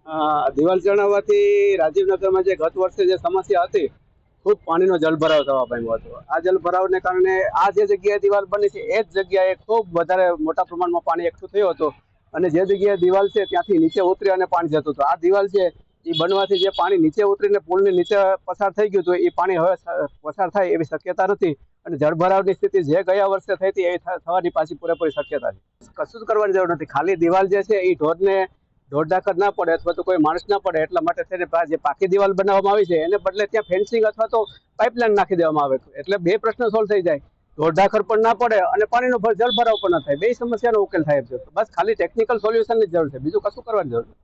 દિવાલ ચણાવવાથી રાજીવનગરમાં જે ગત વર્ષે જે સમસ્યા હતી, ખૂબ પાણીનો જલભરાવ થવા પામ્યો હતો. આ જલભરાવને કારણે આ જે જગ્યાએ દિવાલ બની છે એ જ જગ્યાએ ખૂબ વધારે મોટા પ્રમાણમાં પાણી એકઠું થયું હતું અને જે જગ્યાએ દિવાલ છે ત્યાંથી નીચે ઉતરી અને પાણી જતું હતું. આ દિવાલ છે એ બનવાથી જે પાણી નીચે ઉતરીને પુલની નીચે પસાર થઈ ગયું હતું, એ પાણી હવે પસાર થાય એવી શક્યતા નથી અને જળભરાવની સ્થિતિ જે ગયા વર્ષે થઈ હતી એ થવાની પાછી પૂરેપૂરી શક્યતા છે. કશું જ કરવાની જરૂર નથી. ખાલી દિવાલ જે છે એ ઢોરઢાકર ના પડે અથવા તો કોઈ માણસ ના પડે એટલા માટે થઈને જે પાકી દિવાલ બનાવવામાં આવી છે એને બદલે ત્યાં ફેન્સિંગ અથવા તો પાઇપલાઇન નાખી દેવામાં આવે, એટલે બે પ્રશ્ન સોલ્વ થઈ જાય. ઢોરઢાકર પણ ના પડે અને પાણીનો જળભરાવ પણ ના થાય. બે સમસ્યાનો ઉકેલ થાય છે. બસ ખાલી ટેકનિકલ સોલ્યુશનની જરૂર છે, બીજું કશું કરવાની જરૂર નથી.